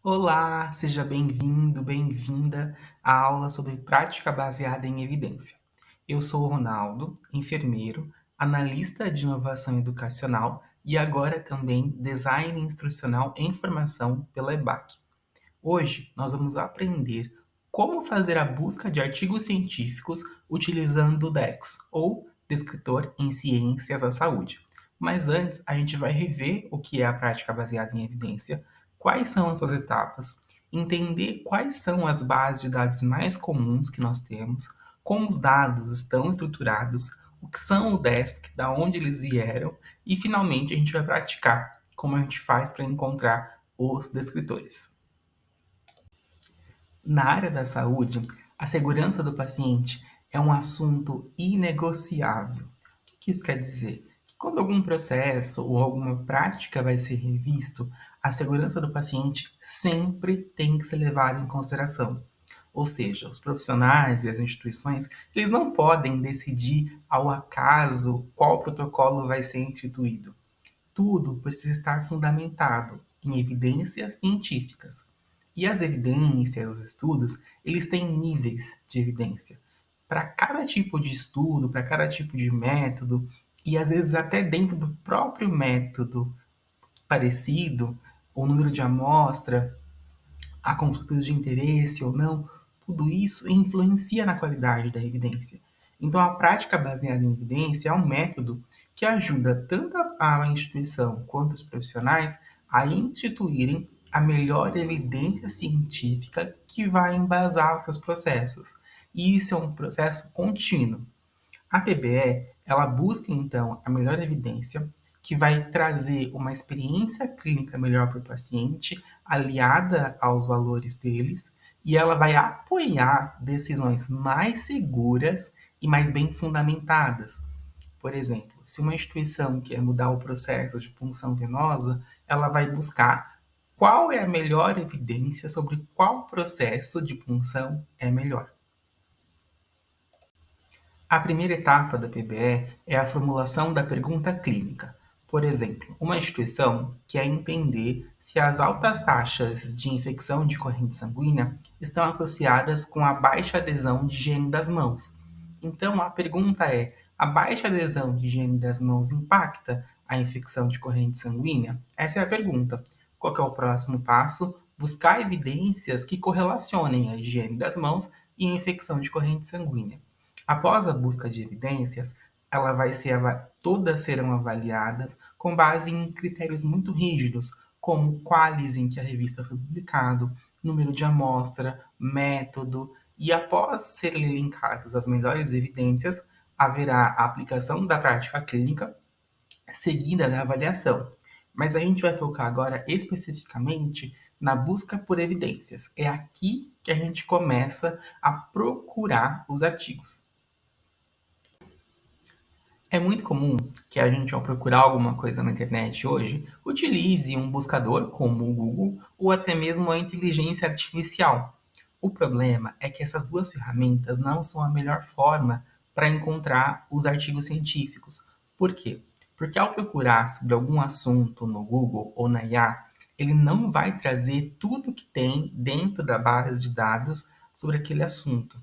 Olá, seja bem-vindo, bem-vinda à aula sobre prática baseada em evidência. Eu sou o Ronaldo, enfermeiro, analista de inovação educacional e agora também design instrucional em formação pela EBAC. Hoje nós vamos aprender como fazer a busca de artigos científicos utilizando o DEX, ou Descritor em Ciências da Saúde. Mas antes, a gente vai rever o que é a prática baseada em evidência, quais são as suas etapas, entender quais são as bases de dados mais comuns que nós temos, como os dados estão estruturados, o que são o DESC, da onde eles vieram, e finalmente a gente vai praticar como a gente faz para encontrar os descritores. Na área da saúde, a segurança do paciente é um assunto inegociável. O que isso quer dizer? Que quando algum processo ou alguma prática vai ser revisto, a segurança do paciente sempre tem que ser levada em consideração. Ou seja, os profissionais e as instituições, eles não podem decidir ao acaso qual protocolo vai ser instituído. Tudo precisa estar fundamentado em evidências científicas. E as evidências, os estudos, eles têm níveis de evidência. Para cada tipo de estudo, para cada tipo de método, e às vezes até dentro do próprio método parecido, o número de amostra, há conflitos de interesse ou não, tudo isso influencia na qualidade da evidência. Então, a prática baseada em evidência é um método que ajuda tanto a instituição quanto os profissionais a instituírem a melhor evidência científica que vai embasar os seus processos. E isso é um processo contínuo. A PBE, ela busca então a melhor evidência, que vai trazer uma experiência clínica melhor para o paciente, aliada aos valores deles, e ela vai apoiar decisões mais seguras e mais bem fundamentadas. Por exemplo, se uma instituição quer mudar o processo de punção venosa, ela vai buscar qual é a melhor evidência sobre qual processo de punção é melhor. A primeira etapa da PBE é a formulação da pergunta clínica. Por exemplo, uma instituição quer entender se as altas taxas de infecção de corrente sanguínea estão associadas com a baixa adesão de higiene das mãos. Então, a pergunta é: a baixa adesão de higiene das mãos impacta a infecção de corrente sanguínea? Essa é a pergunta. Qual que é o próximo passo? Buscar evidências que correlacionem a higiene das mãos e a infecção de corrente sanguínea. Após a busca de evidências, ela vai ser todas serão avaliadas com base em critérios muito rígidos, como quais em que a revista foi publicado, número de amostra, método, e após serem elencadas as melhores evidências, haverá a aplicação da prática clínica, seguida da avaliação. Mas a gente vai focar agora especificamente na busca por evidências. É aqui que a gente começa a procurar os artigos. É muito comum que a gente, ao procurar alguma coisa na internet hoje, utilize um buscador como o Google ou até mesmo a inteligência artificial. O problema é que essas duas ferramentas não são a melhor forma para encontrar os artigos científicos. Por quê? Porque ao procurar sobre algum assunto no Google ou na IA, ele não vai trazer tudo que tem dentro da base de dados sobre aquele assunto.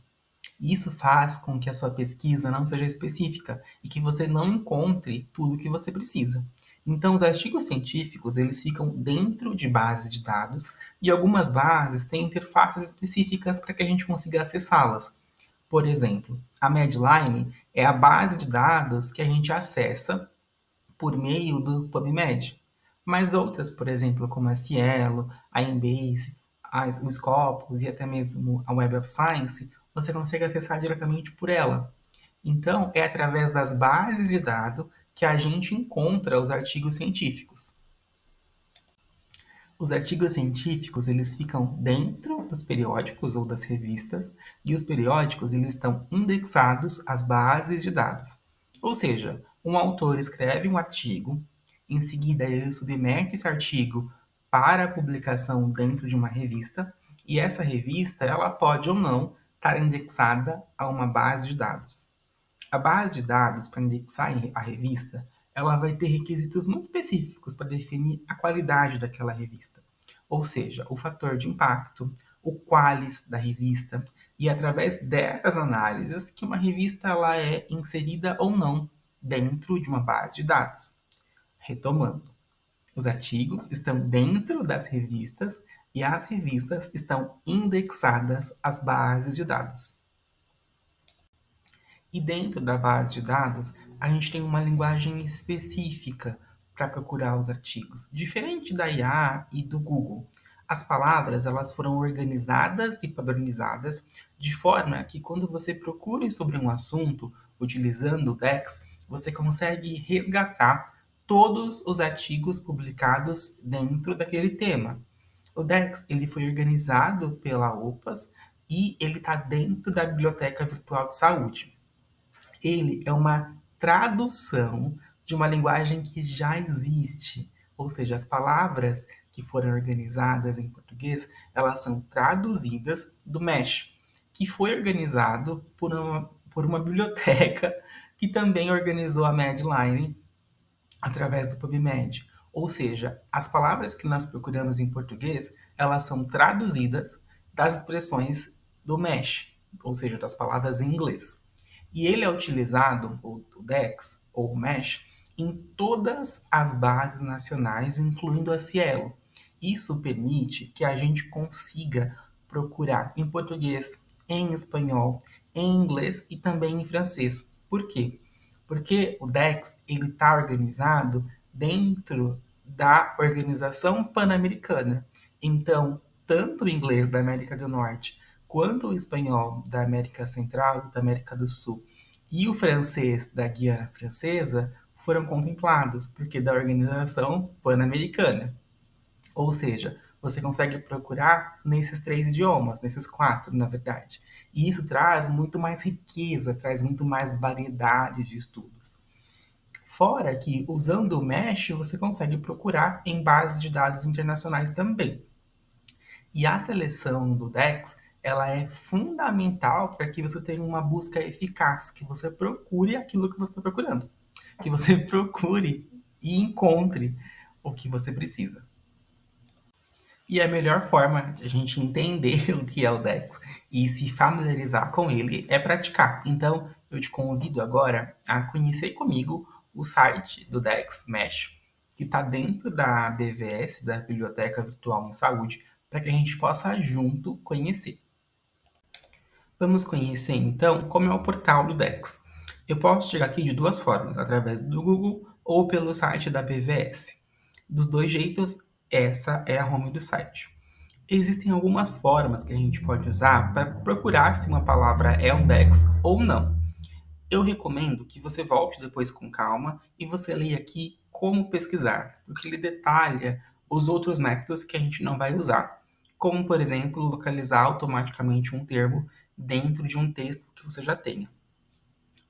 Isso faz com que a sua pesquisa não seja específica e que você não encontre tudo o que você precisa. Então, os artigos científicos, eles ficam dentro de bases de dados e algumas bases têm interfaces específicas para que a gente consiga acessá-las. Por exemplo, a Medline é a base de dados que a gente acessa por meio do PubMed. Mas outras, por exemplo, como a Cielo, a Embase, o Scopus e até mesmo a Web of Science, você consegue acessar diretamente por ela. Então, é através das bases de dados que a gente encontra os artigos científicos. Os artigos científicos, eles ficam dentro dos periódicos ou das revistas, e os periódicos, eles estão indexados às bases de dados. Ou seja, um autor escreve um artigo, em seguida ele submete esse artigo para publicação dentro de uma revista, e essa revista, ela pode ou não estar indexada a uma base de dados. A base de dados para indexar a revista, ela vai ter requisitos muito específicos para definir a qualidade daquela revista. ou seja, o fator de impacto, o qualis da revista, e através dessas análises que uma revista ela é inserida ou não dentro de uma base de dados. Retomando, os artigos estão dentro das revistas e as revistas estão indexadas às bases de dados. E dentro da base de dados, a gente tem uma linguagem específica para procurar os artigos, diferente da IA e do Google. As palavras elas foram organizadas e padronizadas de forma que quando você procure sobre um assunto utilizando o DEX, você consegue resgatar todos os artigos publicados dentro daquele tema. O DEX ele foi organizado pela OPAS e ele está dentro da Biblioteca Virtual de Saúde. Ele é uma tradução de uma linguagem que já existe, ou seja, as palavras que foram organizadas em português, elas são traduzidas do Mesh, que foi organizado por uma biblioteca que também organizou a Medline através do PubMed. Ou seja, as palavras que nós procuramos em português, elas são traduzidas das expressões do Mesh, ou seja, das palavras em inglês. E ele é utilizado, o DEX, ou o Mesh, em todas as bases nacionais, incluindo a Cielo. Isso permite que a gente consiga procurar em português, em espanhol, em inglês e também em francês. Por quê? Porque o DEX ele está organizado dentro da Organização Pan-Americana. Então, tanto o inglês da América do Norte, quanto o espanhol da América Central e da América do Sul e o francês da Guiana Francesa foram contemplados, porque da Organização Pan-Americana. Ou seja, você consegue procurar nesses 3 idiomas, nesses 4, na verdade. E isso traz muito mais riqueza, traz muito mais variedade de estudos. Fora que, usando o Mesh, você consegue procurar em bases de dados internacionais também. E a seleção do DEX, ela é fundamental para que você tenha uma busca eficaz, que você procure aquilo que você está procurando, que você procure e encontre o que você precisa. E a melhor forma de a gente entender o que é o DEX e se familiarizar com ele é praticar. Então, eu te convido agora a conhecer comigo o site do DEX Mesh, que está dentro da BVS, da Biblioteca Virtual em Saúde, para que a gente possa junto conhecer. Vamos conhecer então como é o portal do DEX. Eu posso chegar aqui de duas formas, através do Google ou pelo site da BVS. Dos dois jeitos, essa é a home do site. Existem algumas formas que a gente pode usar para procurar se uma palavra é um DEX ou não. Eu recomendo que você volte depois com calma e você leia aqui como pesquisar, porque ele detalha os outros métodos que a gente não vai usar, como, por exemplo, localizar automaticamente um termo dentro de um texto que você já tenha.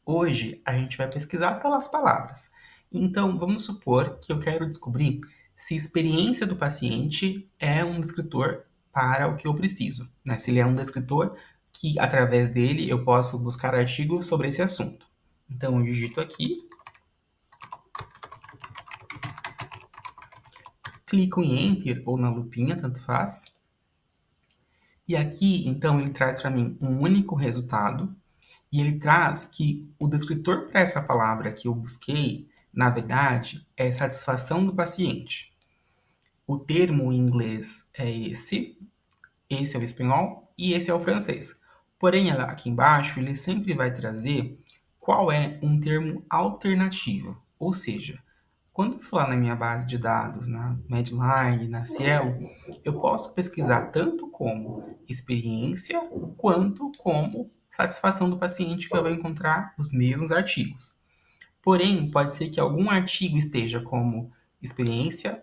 Hoje, a gente vai pesquisar pelas palavras. Então, vamos supor que eu quero descobrir se a experiência do paciente é um descritor para o que eu preciso, né? Se ele é um descritor que, através dele, eu posso buscar artigos sobre esse assunto. Então, eu digito aqui, clico em Enter ou na lupinha, tanto faz. E aqui, então, ele traz para mim um único resultado, e ele traz que o descritor para essa palavra que eu busquei, na verdade, é satisfação do paciente. O termo em inglês é esse é o espanhol e esse é o francês. Porém, aqui embaixo, ele sempre vai trazer qual é um termo alternativo. Ou seja, quando eu for lá na minha base de dados, na Medline, na Cielo, eu posso pesquisar tanto como experiência quanto como satisfação do paciente, que eu vou encontrar os mesmos artigos. Porém, pode ser que algum artigo esteja como experiência,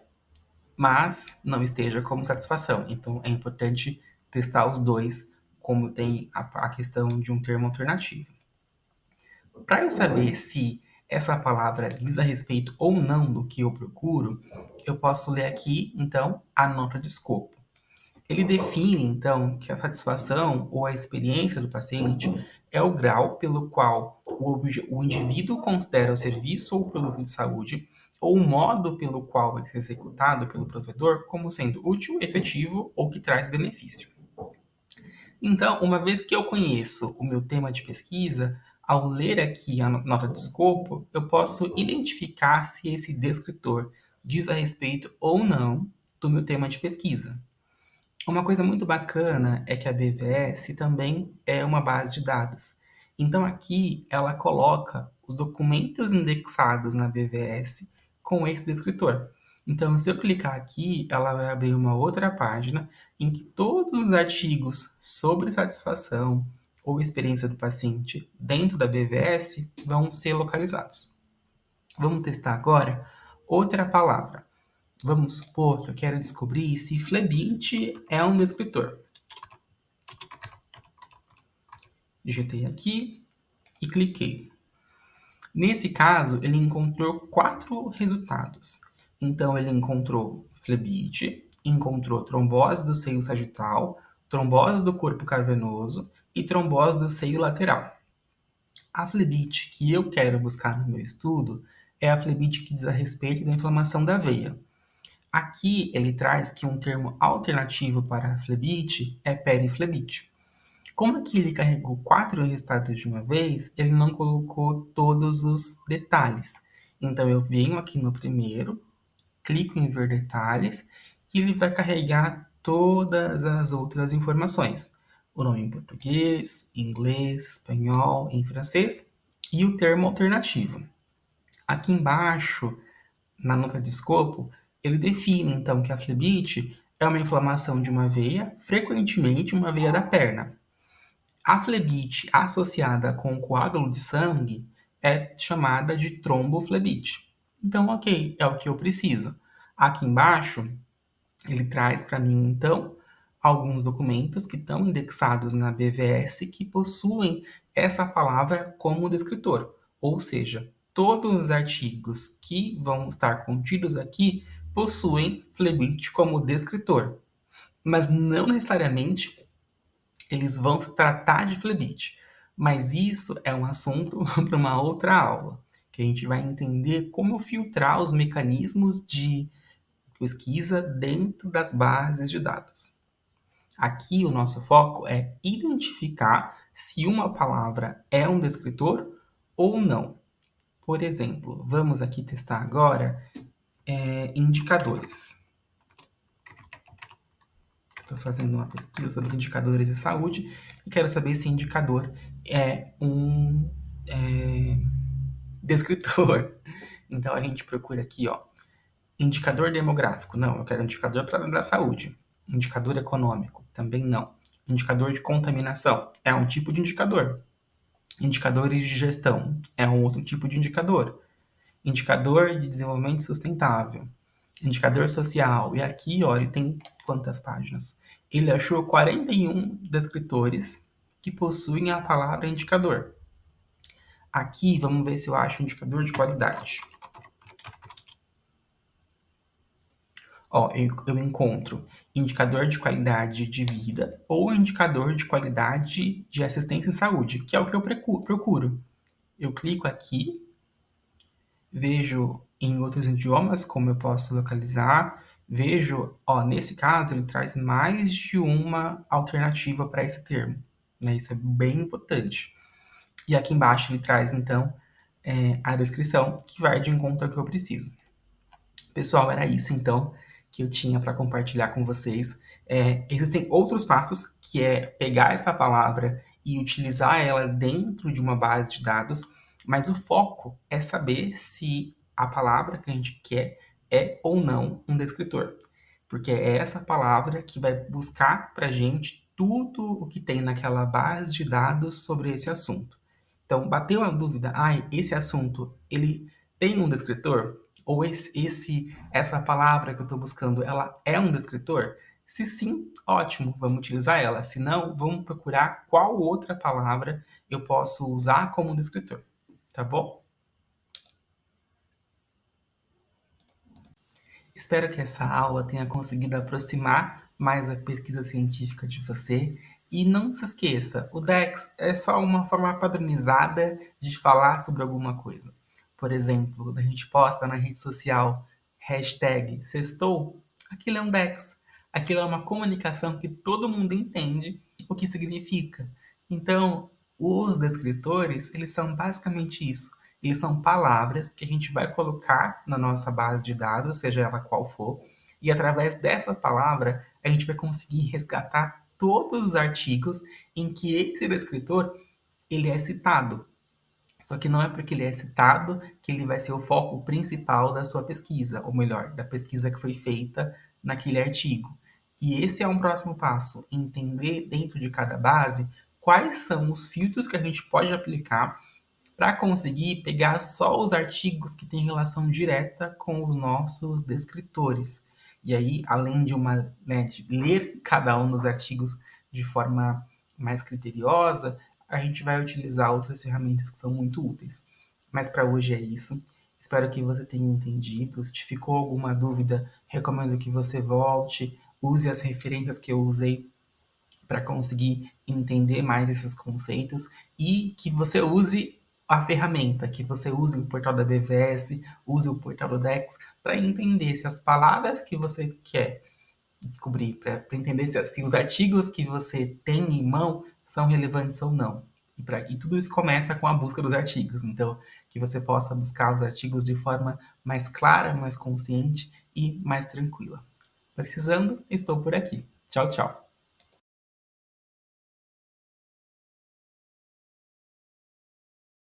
mas não esteja como satisfação. Então, é importante testar os dois, como tem a questão de um termo alternativo. Para eu saber se essa palavra diz a respeito ou não do que eu procuro, eu posso ler aqui, então, a nota de escopo. Ele define, então, que a satisfação ou a experiência do paciente é o grau pelo qual o indivíduo considera o serviço ou produto de saúde ou o modo pelo qual vai ser executado pelo provedor como sendo útil, efetivo ou que traz benefício. Então, uma vez que eu conheço o meu tema de pesquisa, ao ler aqui a nota de escopo, eu posso identificar se esse descritor diz a respeito ou não do meu tema de pesquisa. Uma coisa muito bacana é que a BVS também é uma base de dados. Então aqui ela coloca os documentos indexados na BVS com esse descritor. Então, se eu clicar aqui, ela vai abrir uma outra página em que todos os artigos sobre satisfação ou experiência do paciente dentro da BVS vão ser localizados. Vamos testar agora outra palavra. Vamos supor que eu quero descobrir se Flebit é um descritor. Digitei aqui e cliquei. Nesse caso, ele encontrou 4 resultados. Então, ele encontrou Flebit, encontrou trombose do seio sagital, trombose do corpo cavernoso e trombose do seio lateral. A Flebit que eu quero buscar no meu estudo é a Flebit que diz a respeito da inflamação da veia. Aqui ele traz que um termo alternativo para a Flebit é periflebite. Como aqui ele carregou 4 resultados de uma vez, ele não colocou todos os detalhes. Então eu venho aqui no primeiro, clico em ver detalhes e ele vai carregar todas as outras informações. O nome em português, em inglês, espanhol, em francês e o termo alternativo. Aqui embaixo, na nota de escopo, ele define então que a flebite é uma inflamação de uma veia, frequentemente uma veia da perna. A flebite associada com coágulo de sangue é chamada de tromboflebite. Então, ok, é o que eu preciso. Aqui embaixo, ele traz para mim, então, alguns documentos que estão indexados na BVS que possuem essa palavra como descritor. Ou seja, todos os artigos que vão estar contidos aqui possuem flebite como descritor, mas não necessariamente eles vão se tratar de flebite. Mas isso é um assunto para uma outra aula, que a gente vai entender como filtrar os mecanismos de pesquisa dentro das bases de dados. Aqui o nosso foco é identificar se uma palavra é um descritor ou não. Por exemplo, vamos aqui testar agora indicadores. Estou fazendo uma pesquisa sobre indicadores de saúde e quero saber se indicador é um descritor. Então a gente procura aqui, ó, indicador demográfico. Não, eu quero indicador para da saúde. Indicador econômico. Também não. Indicador de contaminação. É um tipo de indicador. Indicadores de gestão. É um outro tipo de indicador. Indicador de desenvolvimento sustentável. Indicador social. E aqui, olha, ele tem quantas páginas? Ele achou 41 descritores que possuem a palavra indicador. Aqui, vamos ver se eu acho indicador de qualidade. Ó, eu encontro indicador de qualidade de vida ou indicador de qualidade de assistência em saúde, que é o que eu procuro. Eu clico aqui, vejo em outros idiomas como eu posso localizar, vejo, ó, nesse caso ele traz mais de uma alternativa para esse termo, né? Isso é bem importante. E aqui embaixo ele traz então a descrição que vai de encontro ao que eu preciso. Pessoal, era isso então que eu tinha para compartilhar com vocês. Existem outros passos, que é pegar essa palavra e utilizar ela dentro de uma base de dados, mas o foco é saber se a palavra que a gente quer é ou não um descritor, porque é essa palavra que vai buscar para a gente tudo o que tem naquela base de dados sobre esse assunto. Então, bateu a dúvida, esse assunto, ele tem um descritor? Ou essa palavra que eu estou buscando, ela é um descritor? Se sim, ótimo, vamos utilizar ela. Se não, vamos procurar qual outra palavra eu posso usar como descritor, tá bom? Espero que essa aula tenha conseguido aproximar mais a pesquisa científica de você. E não se esqueça, o DEX é só uma forma padronizada de falar sobre alguma coisa. por exemplo, quando a gente posta na rede social hashtag sextou, aquilo é um Dex. Aquilo é uma comunicação que todo mundo entende o que significa. Então, os descritores, eles são basicamente isso. Eles são palavras que a gente vai colocar na nossa base de dados, seja ela qual for, e através dessa palavra a gente vai conseguir resgatar todos os artigos em que esse descritor ele é citado. Só que não é porque ele é citado que ele vai ser o foco principal da sua pesquisa, ou melhor, da pesquisa que foi feita naquele artigo. E esse é um próximo passo, entender dentro de cada base quais são os filtros que a gente pode aplicar para conseguir pegar só os artigos que têm relação direta com os nossos descritores. E aí, além de ler cada um dos artigos de forma mais criteriosa, a gente vai utilizar outras ferramentas que são muito úteis. Mas para hoje é isso. Espero que você tenha entendido. Se te ficou alguma dúvida, recomendo que você volte, use as referências que eu usei para conseguir entender mais esses conceitos e que você use a ferramenta, que você use o portal da BVS, use o portal do Dex para entender se as palavras que você quer descobrir, para entender se os artigos que você tem em mão são relevantes ou não. E tudo isso começa com a busca dos artigos. Então, que você possa buscar os artigos de forma mais clara, mais consciente e mais tranquila. Precisando, estou por aqui. Tchau, tchau.